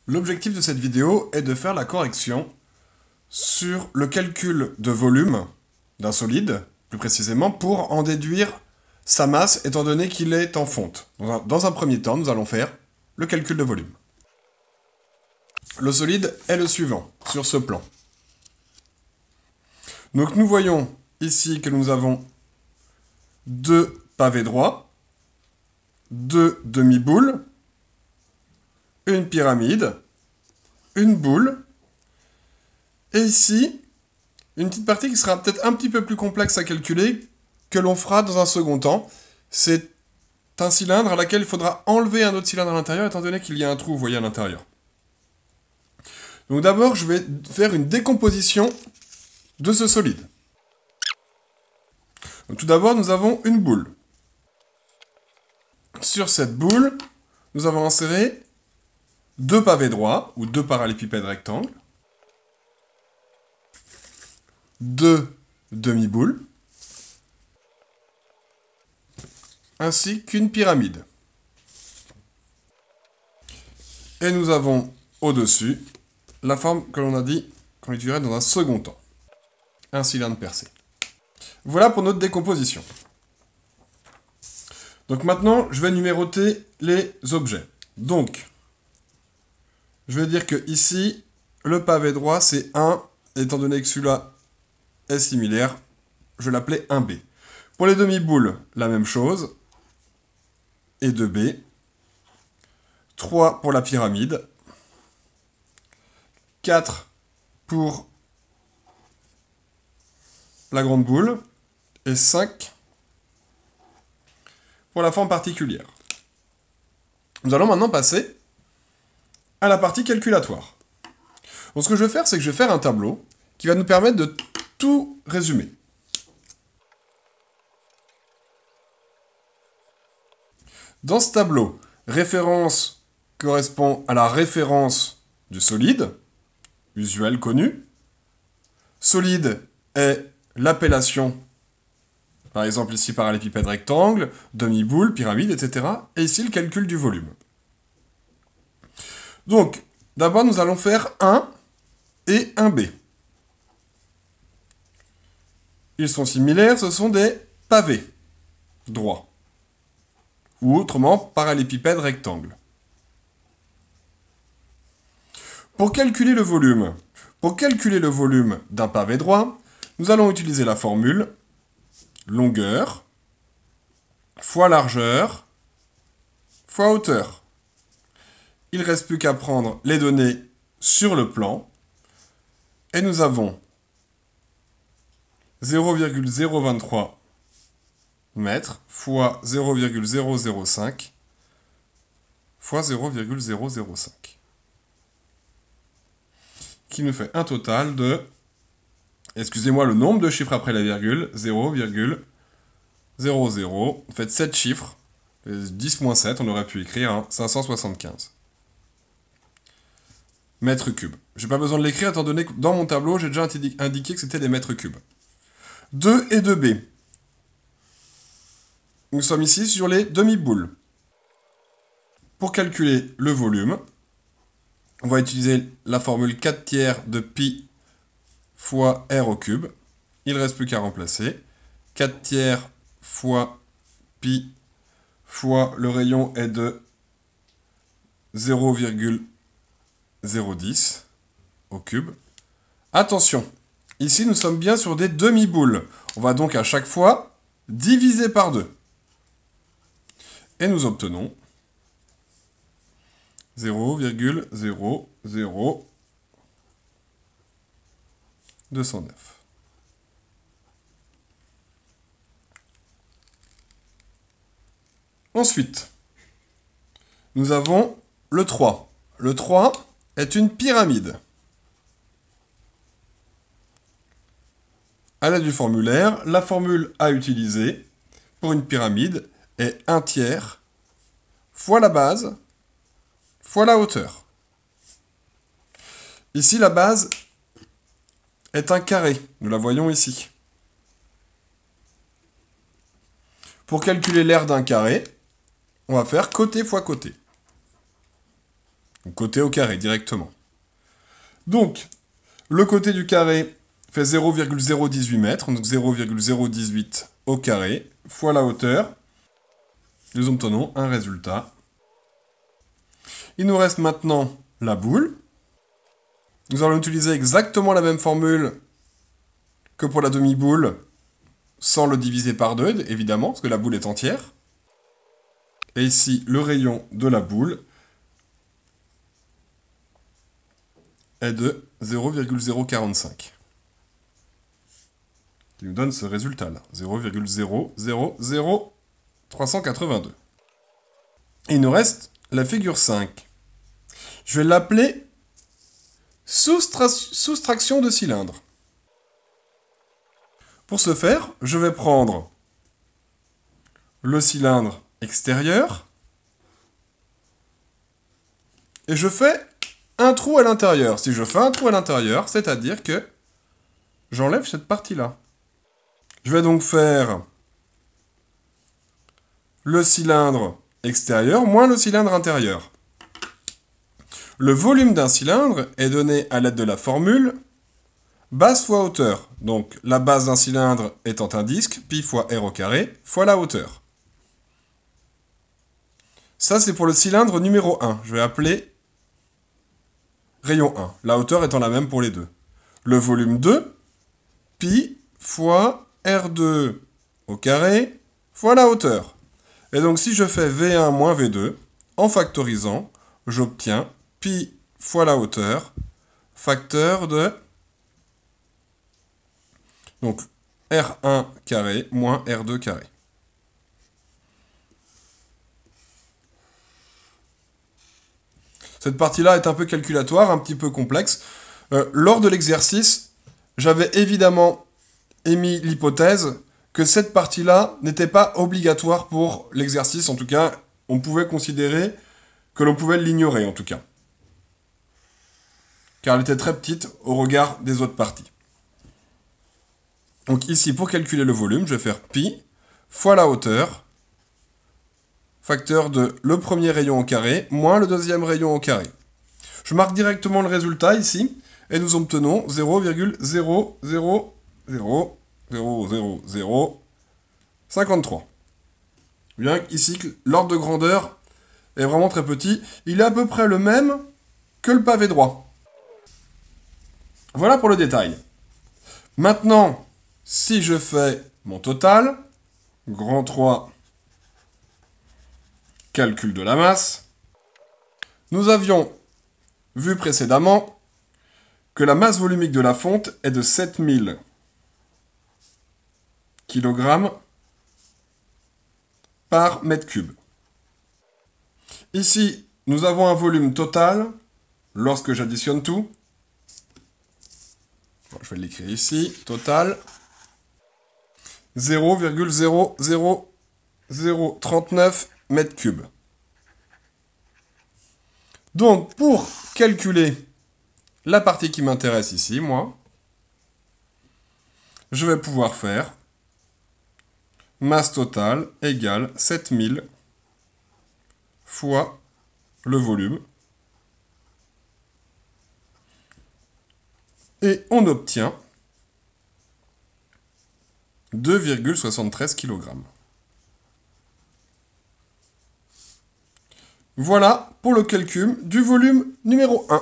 L'objectif de cette vidéo est de faire la correction sur le calcul de volume d'un solide, plus précisément, pour en déduire sa masse, étant donné qu'il est en fonte. Dans un premier temps, nous allons faire le calcul de volume. Le solide est le suivant, sur ce plan. Donc nous voyons ici que nous avons deux pavés droits, deux demi-boules, une pyramide, une boule, et ici, une petite partie qui sera peut-être un petit peu plus complexe à calculer, que l'on fera dans un second temps. C'est un cylindre à laquelle il faudra enlever un autre cylindre à l'intérieur, étant donné qu'il y a un trou, vous voyez, à l'intérieur. Donc d'abord, je vais faire une décomposition de ce solide. Donc, tout d'abord, nous avons une boule. Sur cette boule, nous avons inséré deux pavés droits, ou deux parallélépipèdes rectangles, deux demi-boules, ainsi qu'une pyramide. Et nous avons au-dessus la forme que l'on a dit qu'on utiliserait dans un second temps. Un cylindre percé. Voilà pour notre décomposition. Donc maintenant, je vais numéroter les objets. Donc, je vais dire que ici, le pavé droit, c'est 1, étant donné que celui-là est similaire, je vais l'appeler 1B. Pour les demi-boules, la même chose, et 2B. 3 pour la pyramide. 4 pour la grande boule. Et 5 pour la forme particulière. Nous allons maintenant passer à la partie calculatoire. Donc ce que je vais faire, c'est que je vais faire un tableau qui va nous permettre de tout résumer. Dans ce tableau, référence correspond à la référence du solide, usuel, connu. Solide est l'appellation, par exemple ici parallélépipède rectangle, demi-boule, pyramide, etc. Et ici le calcul du volume. Donc, d'abord nous allons faire 1 et 1B. Ils sont similaires, ce sont des pavés droits. Ou autrement, parallélépipède rectangle. Pour calculer le volume d'un pavé droit, nous allons utiliser la formule longueur fois largeur fois hauteur. Il ne reste plus qu'à prendre les données sur le plan, et nous avons 0,023 mètres fois 0,005 fois 0,005, qui nous fait un total de, excusez-moi le nombre de chiffres après la virgule, 0,00, en fait 7 chiffres, 10 moins 7, on aurait pu écrire 575 mètres cubes. J'ai pas besoin de l'écrire étant donné que dans mon tableau, j'ai déjà indiqué que c'était des mètres cubes. 2 et 2B. Nous sommes ici sur les demi-boules. Pour calculer le volume, on va utiliser la formule 4 tiers de pi fois r au cube. Il ne reste plus qu'à remplacer. 4 tiers fois pi fois le rayon est de 0,010 au cube. Attention, ici nous sommes bien sur des demi-boules. On va donc à chaque fois diviser par 2. Et nous obtenons 0,00209. Ensuite, nous avons le 3. Le 3 est une pyramide. À l'aide du formulaire, la formule à utiliser pour une pyramide est 1 tiers fois la base fois la hauteur. Ici, la base est un carré. Nous la voyons ici. Pour calculer l'aire d'un carré, on va faire côté fois côté. Donc côté au carré directement. Donc, le côté du carré fait 0,018 mètres, donc 0,018 au carré, fois la hauteur. Nous obtenons un résultat. Il nous reste maintenant la boule. Nous allons utiliser exactement la même formule que pour la demi-boule, sans le diviser par 2, évidemment, parce que la boule est entière. Et ici, le rayon de la boule est de 0,045. Qui nous donne ce résultat-là, 0,000382. Il nous reste la figure 5. Je vais l'appeler soustraction de cylindre. Pour ce faire, je vais prendre le cylindre extérieur et je fais un trou à l'intérieur. Si je fais un trou à l'intérieur, c'est-à-dire que j'enlève cette partie-là. Je vais donc faire le cylindre extérieur moins le cylindre intérieur. Le volume d'un cylindre est donné à l'aide de la formule base fois hauteur. Donc la base d'un cylindre étant un disque, pi fois r au carré, fois la hauteur. Ça c'est pour le cylindre numéro 1. Je vais appeler rayon 1. La hauteur étant la même pour les deux. Le volume 2, pi fois r2 au carré, fois la hauteur. Et donc si je fais V1 moins V2, en factorisant, j'obtiens pi fois la hauteur, facteur de donc R1 carré moins R2 carré. Cette partie-là est un peu calculatoire, un petit peu complexe. Lors de l'exercice, j'avais évidemment émis l'hypothèse que cette partie-là n'était pas obligatoire pour l'exercice. En tout cas, on pouvait considérer que l'on pouvait l'ignorer, en tout cas. Car elle était très petite au regard des autres parties. Donc ici, pour calculer le volume, je vais faire pi fois la hauteur, facteur de le premier rayon au carré, moins le deuxième rayon au carré. Je marque directement le résultat ici, et nous obtenons 0,0000053. Bien ici, l'ordre de grandeur est vraiment très petit. Il est à peu près le même que le pavé droit. Voilà pour le détail. Maintenant, si je fais mon total, grand 3, calcul de la masse, nous avions vu précédemment que la masse volumique de la fonte est de 7000 kg par mètre cube. Ici, nous avons un volume total, lorsque j'additionne tout, je vais l'écrire ici, total, 0,00039 mètres cubes. Donc, pour calculer la partie qui m'intéresse ici, moi, je vais pouvoir faire masse totale égale 7000 fois le volume. Et on obtient 2,73 kg. Voilà pour le calcul du volume numéro 1.